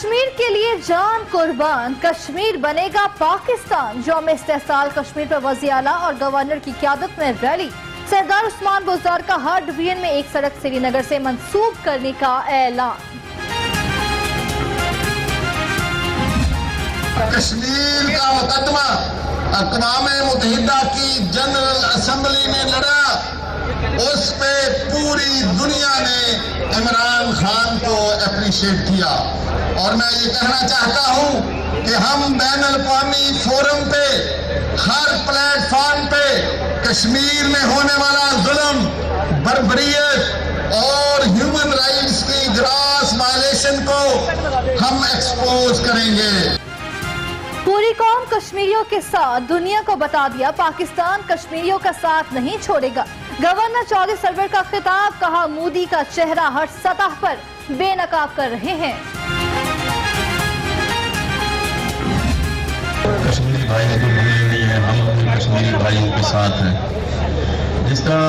کشمیر کے لیے جان قربان، کشمیر بنے گا پاکستان۔ یوم استحصال کشمیر پر وزیر اعلیٰ اور گورنر کی قیادت میں ریلی۔ سردار عثمان بزدار کا ہر ڈویژن میں ایک سڑک سری نگر سے منسوب کرنے کا اعلان۔ کشمیر کا مقدمہ اقوام متحدہ کی جنرل اسمبلی میں لڑا، اس پہ پوری دنیا نے عمران خان کو اپریشیٹ کیا، اور میں یہ کہنا چاہتا ہوں کہ ہم بین الاقوامی فورم پہ، ہر پلیٹ فارم پہ کشمیر میں ہونے والا ظلم، بربریت اور ہیومن رائٹس کی گراس وائلیشن کو ہم ایکسپوز کریں گے۔ پوری قوم کشمیریوں کے ساتھ، دنیا کو بتا دیا پاکستان کشمیریوں کا ساتھ نہیں چھوڑے گا۔ گورنر چودھری سرور کا خطاب، کہا مودی کا چہرہ ہر سطح پر بے نقاب کر رہے ہیں۔ کشمیری بھائی جو بنے ہوئی ہیں، ہم اپنے کشمیری بھائیوں کے ساتھ ہیں، جس کا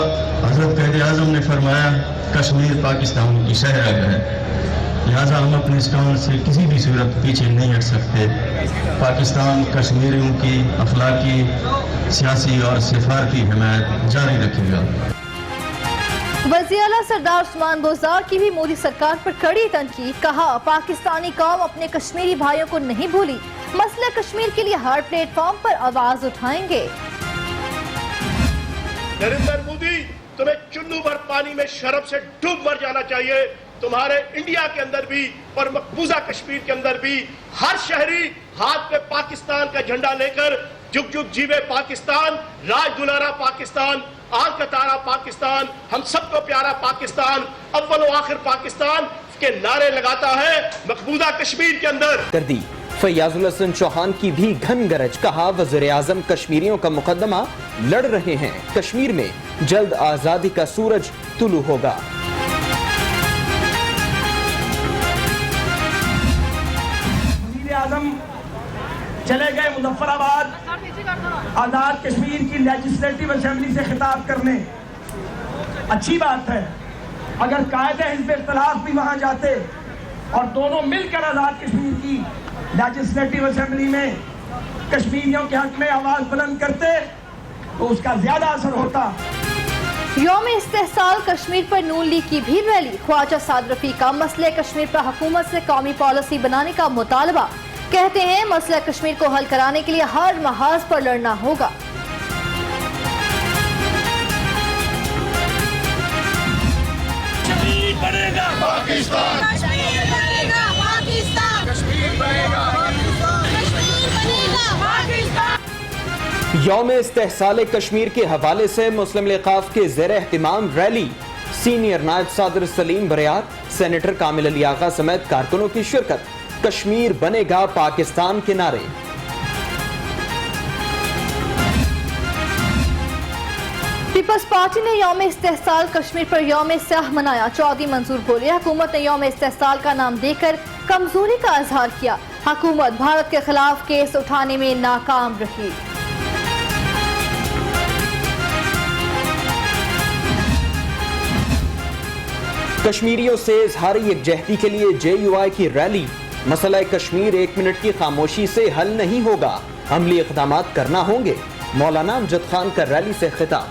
حضرت قائد اعظم نے فرمایا کشمیر پاکستان کی شہرگ ہے، لہٰذا ہم اپنے اسٹانڈ سے کسی بھی صورت پیچھے نہیں ہٹ سکتے۔ پاکستان کشمیریوں کی اخلاقی، سیاسی اور سفارتی حمایت جاری رکھے گا۔ وزیر اعلیٰ سردار عثمان بزدار کی بھی مودی سرکار پر کڑی تنقید، کہا پاکستانی قوم اپنے کشمیری بھائیوں کو نہیں بھولی، مسئلہ کشمیر کے لیے ہر پلیٹ فارم پر آواز اٹھائیں گے۔ نریندر مودی، تمہیں چنو بھر پانی میں شرم سے ڈوب مر جانا چاہیے۔ تمہارے انڈیا کے اندر بھی اور مقبوضہ کشمیر کے اندر بھی ہر شہری ہاتھ پہ پاکستان کا جھنڈا لے کر جگ جگ جیوے پاکستان، راج دلارا پاکستان، آل کتارا پاکستان، ہم سب کو پیارا پاکستان، اول و آخر پاکستان کے نعرے لگاتا ہے مقبوضہ کشمیر کے اندر۔ کر دی فیاض الحسن چوہان کی بھی گھن گرج، کہا وزیر اعظم کشمیریوں کا مقدمہ لڑ رہے ہیں، کشمیر میں جلد آزادی کا سورج طلوع ہوگا۔ اعظم چلے گئے مظفر آباد آزاد کشمیر کی لیجسلیٹو اسمبلی سے خطاب کرنے، اچھی بات ہے۔ اگر قائد حزب اختلاف بھی وہاں جاتے اور دونوں مل کر آزاد کشمیر کی لیجسلیٹو اسمبلی میں کشمیریوں کے حق میں آواز بلند کرتے تو اس کا زیادہ اثر ہوتا۔ یوم استحصال کشمیر پر نون لیگ کی بھی ریلی، خواجہ سعد رفیق کا مسئلہ کشمیر پر حکومت سے قومی پالیسی بنانے کا مطالبہ، کہتے ہیں مسئلہ کشمیر کو حل کرانے کے لیے ہر محاذ پر لڑنا ہوگا۔ کشمیر بنے گا پاکستان، کشمیر بنے گا پاکستان، کشمیر بنے گا پاکستان، کشمیر بنے گا پاکستان۔ یوم استحصال کشمیر کے حوالے سے مسلم لیقاف کے زیر اہتمام ریلی، سینئر نائب صدر سلیم بریار، سینیٹر کامل علی آغا سمیت کارکنوں کی شرکت، کشمیر بنے گا پاکستان کے نعرے۔ پیپلز پارٹی نے یوم استحصال کشمیر پر یوم سیاہ منایا، چودھری منظور بولے حکومت نے یوم استحصال کا نام دے کر کمزوری کا اظہار کیا، حکومت بھارت کے خلاف کیس اٹھانے میں ناکام رہی۔ کشمیریوں سے اظہار یکجہتی کے لیے جے یو آئی کی ریلی، مسئلہ کشمیر 1 منٹ کی خاموشی سے حل نہیں ہوگا، عملی اقدامات کرنا ہوں گے، مولانا امجد خان کا ریلی سے خطاب۔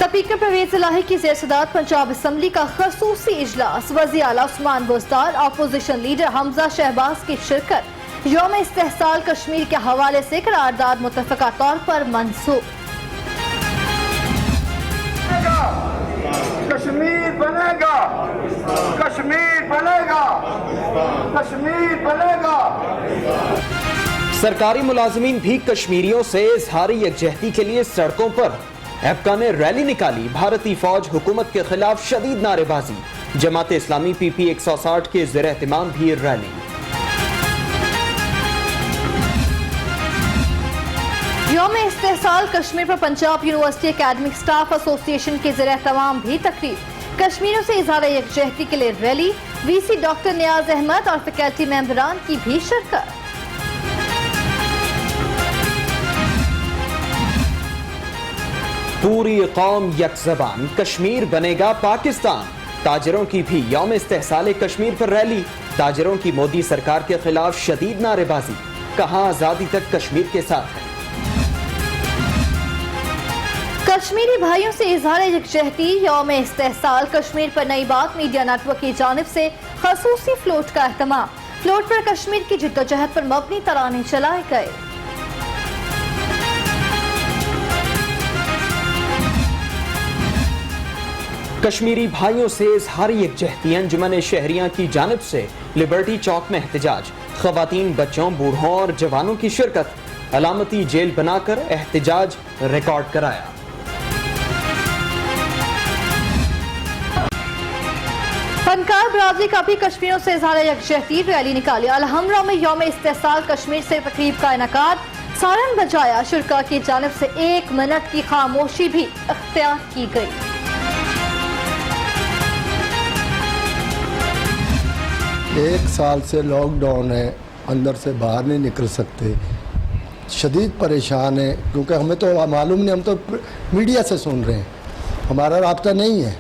سپیکر پرویز الہی کی زیر صدارت پنجاب اسمبلی کا خصوصی اجلاس، وزیر اعلیٰ عثمان بزدار، اپوزیشن لیڈر حمزہ شہباز کی شرکت، یوم استحصال کشمیر کے حوالے سے قرارداد متفقہ طور پر منسوخ۔ کشمیر بنے گا، کشمیر بنے گا، کشمیر بنے گا۔ سرکاری ملازمین بھی کشمیریوں سے اظہار یکجہتی کے لیے سڑکوں پر، ایپکا نے ریلی نکالی، بھارتی فوج حکومت کے خلاف شدید نعرے بازی، جماعت اسلامی پی پی 160 کے زیر اہتمام بھی ریلی۔ یوم استحصال کشمیر پر پنجاب یونیورسٹی اکیڈمک سٹاف ایسوسی ایشن کے زیر اہتمام بھی تقریب، کشمیریوں سے اظہار یکجہتی کے لیے ریلی، وی سی ڈاکٹر نیاز احمد اور فیکلٹی ممبران کی بھی شرکت۔ پوری قوم یک زبان، کشمیر بنے گا پاکستان. تاجروں کی بھی یوم استحصال کشمیر پر ریلی. تاجروں کی مودی سرکار کے خلاف شدید نعرے بازی. کہاں آزادی تک کشمیر کے ساتھ ہے. کشمیری بھائیوں سے اظہار یکجہتی. یوم استحصال کشمیر پر نئی بات میڈیا نیٹ ورک کی جانب سے خصوصی فلوٹ کا اہتمام. فلوٹ پر کشمیر کی جدوجہد پر مبنی ترانے چلائے گئے. کشمیری بھائیوں سے اظہار یکجہتی. انجمن شہریاں کی جانب سے لبرٹی چوک میں احتجاج. خواتین، بچوں، بوڑھوں اور جوانوں کی شرکت. علامتی جیل بنا کر احتجاج ریکارڈ کرایا. فنکار برادری کا بھی کشمیریوں سے اظہار یکجہتی. ریلی نکالی. الحمرا میں یوم استحصال کشمیر سے تقریب کا انعقاد. سارن بجایا. شرکاء کی جانب سے 1 منٹ کی خاموشی بھی اختیار کی گئی. ایک سال سے لاک ڈاؤن ہے, اندر سے باہر نہیں نکل سکتے, شدید پریشان ہیں کیونکہ ہمیں تو معلوم نہیں, ہم تو میڈیا سے سن رہے ہیں, ہمارا رابطہ نہیں ہے.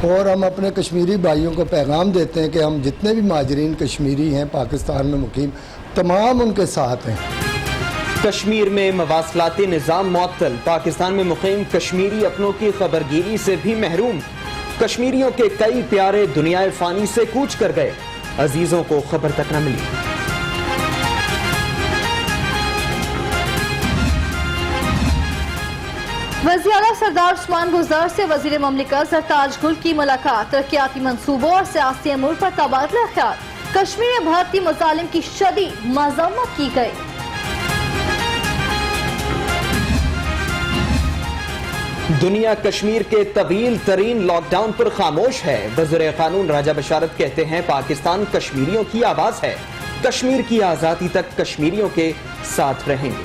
اور ہم اپنے کشمیری بھائیوں کو پیغام دیتے ہیں کہ ہم جتنے بھی مہاجرین کشمیری ہیں پاکستان میں مقیم, تمام ان کے ساتھ ہیں. کشمیر میں مواصلاتی نظام معطل. پاکستان میں مقیم کشمیری اپنوں کی خبرگیری سے بھی محروم. کشمیریوں کے کئی پیارے دنیا فانی سے کوچ کر گئے. عزیزوں کو خبر تک نہ ملی. وزیر اعلیٰ سردار عثمان گزار سے وزیر مملکت سرتاج گل کی ملاقات. ترقیاتی منصوبوں اور سیاسی امور پر تبادلہ خیال. کشمیر میں بھارتی مظالم کی شدید مذمت کی گئی. دنیا کشمیر کے طویل ترین لاک ڈاؤن پر خاموش ہے. وزیر قانون راجہ بشارت کہتے ہیں پاکستان کشمیریوں کی آواز ہے. کشمیر کی آزادی تک کشمیریوں کے ساتھ رہیں گے.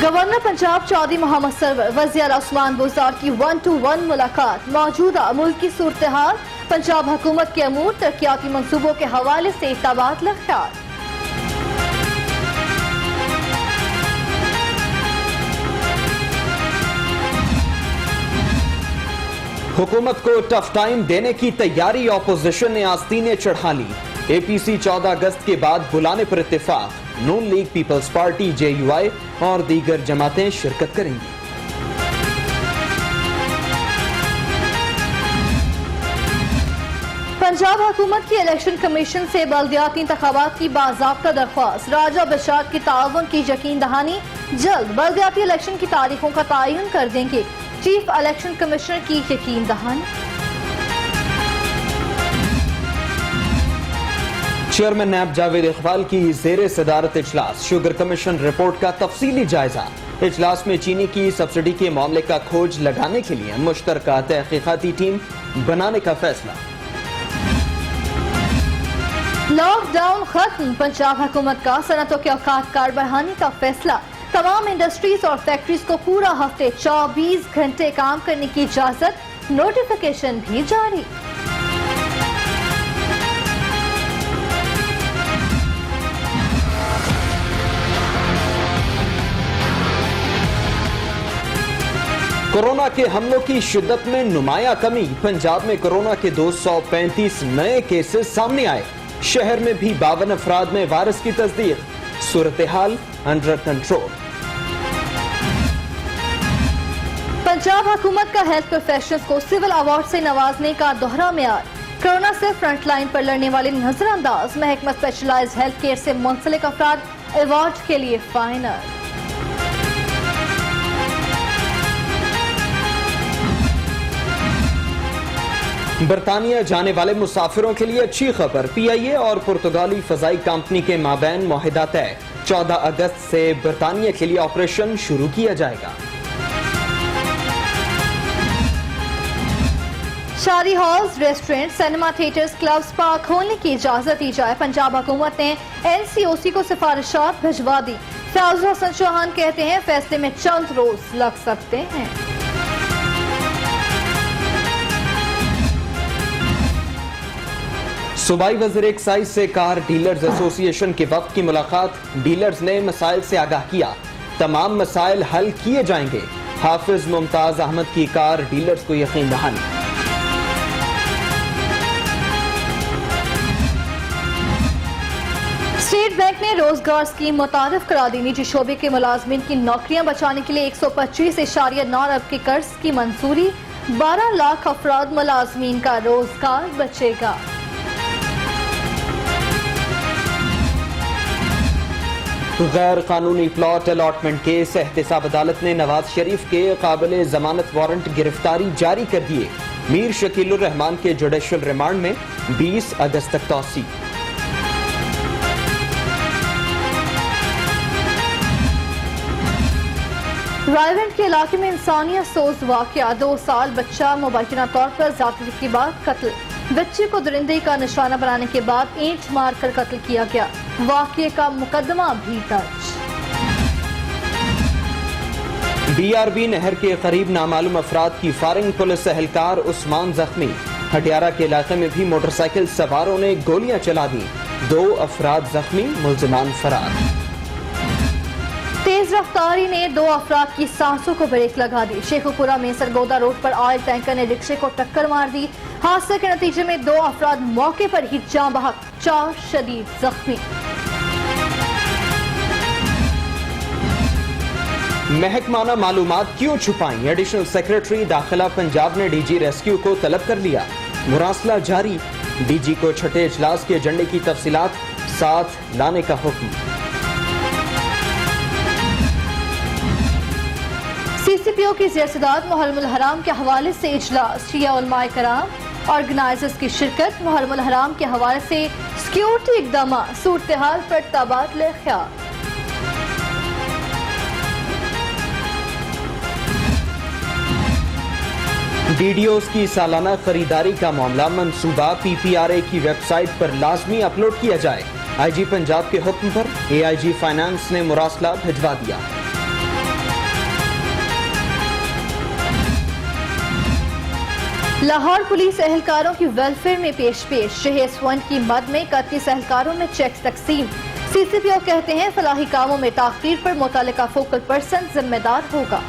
گورنر پنجاب چودھری محمد سرور وزیر اعلیٰ عثمان گزار کی 1-to-1 ملاقات. موجودہ ملکی صورتحال, پنجاب حکومت کے امور, ترقیاتی منصوبوں کے حوالے سے تبادلہ خیال. حکومت کو ٹف ٹائم دینے کی تیاری. اپوزیشن نے آستینیں چڑھا لی. اے پی سی 14 اگست کے بعد بلانے پر اتفاق. نون لیگ, پیپلز پارٹی, JUI اور دیگر جماعتیں شرکت کریں گی. پنجاب حکومت کی الیکشن کمیشن سے بلدیاتی انتخابات کی باضابطہ درخواست. راجہ بشارت کی تعاون کی یقین دہانی. جلد بلدیاتی الیکشن کی تاریخوں کا تعین کر دیں گے. چیف الیکشن کمشنر کی یقین دہانی. چیئرمین نیب جاوید اقبال کی زیر صدارت اجلاس. شوگر کمیشن رپورٹ کا تفصیلی جائزہ. اجلاس میں چینی کی سبسڈی کے معاملے کا کھوج لگانے کے لیے مشترکہ تحقیقاتی ٹیم بنانے کا فیصلہ. لاک ڈاؤن ختم. پنجاب حکومت کا صنعتوں کے اوقات کار بڑھانے کا فیصلہ. تمام انڈسٹریز اور فیکٹریز کو پورا ہفتے 24 گھنٹے کام کرنے کی اجازت. نوٹیفیکیشن بھی جاری. کورونا کے حملوں کی شدت میں نمایاں کمی. پنجاب میں کورونا کے 235 نئے کیسز سامنے آئے. شہر میں بھی 52 افراد میں وائرس کی تصدیق. صورتحال انڈر کنٹرول. پنجاب حکومت کا ہیلتھ پروفیشنلز کو سول ایوارڈ سے نوازنے کا دوہرا معیار. کورونا سے فرنٹ لائن پر لڑنے والے نظر انداز. محکمہ اسپیشلائزڈ ہیلتھ کیئر سے منسلک افراد ایوارڈ کے لیے فائنل. برطانیہ جانے والے مسافروں کے لیے اچھی خبر. PIA اور پرتگالی فضائی کمپنی کے مابین معاہدہ طے. 14 اگست سے برطانیہ کے لیے آپریشن شروع کیا جائے گا. شادی halls, restaurant, cinema, theatres, clubs, park کھولنے کی اجازت دی جائے. پنجاب حکومت نے NCOC کو سفارشات بھجوا دی. فیاض حسن چوہان کہتے ہیں فیصلے میں چند روز لگ سکتے ہیں. صوبائی وزیر ایکسائز سے کار ڈیلرز ایسوسی ایشن کے وفد کی ملاقات، ڈیلرز نے مسائل سے آگاہ کیا، تمام مسائل حل کیے جائیں گے، حافظ ممتاز احمد کی کار ڈیلرز کو یقین دہانی۔ اسٹیٹ بینک نے روزگار اسکیم متعارف کرا دی، نجی شعبے کے ملازمین کی نوکریاں بچانے کے لیے 125.9 ارب کے قرض کی منظوری، 12 لاکھ افراد ملازمین کا روزگار بچے گا۔ غیر قانونی پلاٹ الاٹمنٹ کیس، احتساب عدالت نے نواز شریف کے قابل ضمانت وارنٹ گرفتاری جاری کر دیے، میر شکیل الرحمان کے جوڈیشل ریمانڈ میں 20 اگست تک توسیع۔ رائیونٹ کے علاقے میں انسانیت سوز واقعہ، 2 سال بچہ مبینہ طور پر زیادتی کے بعد قتل، بچے کو درندے کا نشانہ بنانے کے بعد اینٹ مار کر قتل کیا گیا، واقعے کا مقدمہ بھی درج۔ BRB نہر کے قریب نامعلوم افراد کی فائرنگ، پولیس اہلکار عثمان زخمی، ہٹیارہ کے علاقے میں بھی موٹر سائیکل سواروں نے گولیاں چلا دیں، 2 افراد زخمی، ملزمان فرار۔ تیز رفتاری نے 2 افراد کی سانسوں کو بریک لگا دی، شیخو پورہ میں سرگودا روڈ پر آئل ٹینکر نے رکشے کو ٹکر مار دی، حادثے کے نتیجے میں 2 افراد موقع پر ہی جاں بحق، 4 شدید زخمی۔ محکمانہ معلومات کیوں چھپائیں، ایڈیشنل سیکریٹری داخلہ پنجاب نے DG ریسکیو کو طلب کر لیا، مراسلہ جاری، DG کو چھٹے اجلاس کے ایجنڈے کی تفصیلات ساتھ لانے کا حکم۔ CCPO کی زیر صدارت محرم الحرام کے حوالے سے اجلاس، شیعہ علماء کرام آرگنائزرز کی شرکت، محرم الحرام کے حوالے سے سیکیورٹی اقدامات، صورتحال پر تبادلہ خیال۔ DDOs کی سالانہ خریداری کا معاملہ منصوبہ PPRA کی ویب سائٹ پر لازمی اپلوڈ کیا جائے، IG پنجاب کے حکم پر AIG فائنانس نے مراسلہ بھجوا دیا۔ لاہور پولیس اہلکاروں کی ویلفیئر میں پیش جہیز فنڈ کی مد میں 31 اہلکاروں میں چیکس تقسیم، CCPO کہتے ہیں فلاحی کاموں میں تاخیر پر متعلقہ فوکل پرسن ذمہ دار ہوگا۔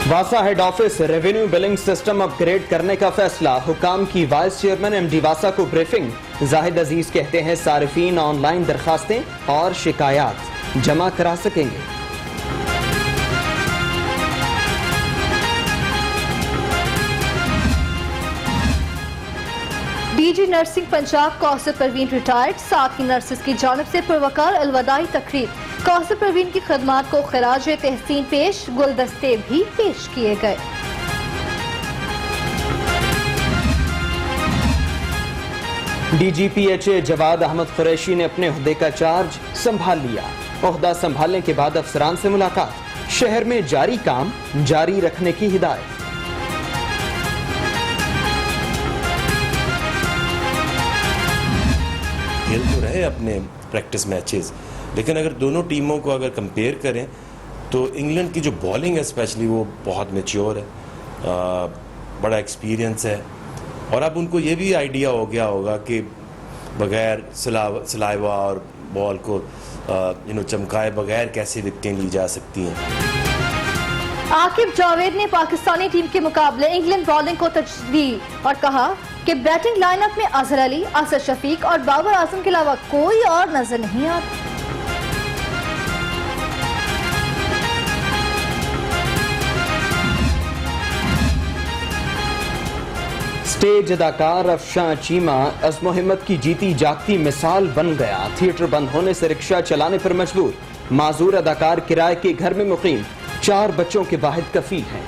واسا head office revenue billing system upgrade کرنے کا فیصلہ، حکام کی وائس چیئرمین MD واسا کو بریفنگ، زاہد عزیز کہتے ہیں صارفین آن لائن درخواستیں اور شکایات جمع کرا سکیں گے۔ DG نرسنگ پنجاب کوثر پروین ریٹائرڈ، ساتھی نرسز کی جانب سے پروقار الوداعی تقریب، کوثر پروین کی خدمات کو خراج تحسین پیش، گلدستے بھی پیش کیے گئے۔ DGPHA جواد احمد قریشی نے اپنے عہدے کا چارج سنبھال لیا، عہدہ سنبھالنے کے بعد افسران سے ملاقات، شہر میں جاری کام جاری رکھنے کی ہدایت۔ کھیل تو رہے اپنے پریکٹس میچز، لیکن اگر دونوں ٹیموں کو اگر کمپیئر کریں تو انگلینڈ کی جو بالنگ ہے اسپیشلی وہ بہت میچیور ہے، بڑا ایکسپیرینس ہے، اور اب ان کو یہ بھی آئیڈیا ہو گیا ہوگا کہ بغیر سلائیوا اور بال کو چمکائے بغیر کیسے وکٹیں لی جا سکتی ہیں۔ عاقب جاوید نے پاکستانی ٹیم کے مقابلے انگلینڈ بالنگ کو ترجیح دی اور کہا کہ بیٹنگ لائن اپ میں اظہر علی، اسد شفیق اور بابر اعظم کے علاوہ کوئی اور نظر نہیں آتا۔ سٹیج اداکار افشاں چیمہ عزم و ہمت کی جیتی جاگتی مثال بن گیا، تھیٹر بند ہونے سے رکشہ چلانے پر مجبور، معذور اداکار کرائے کے گھر میں مقیم، 4 بچوں کے واحد کفیل ہیں۔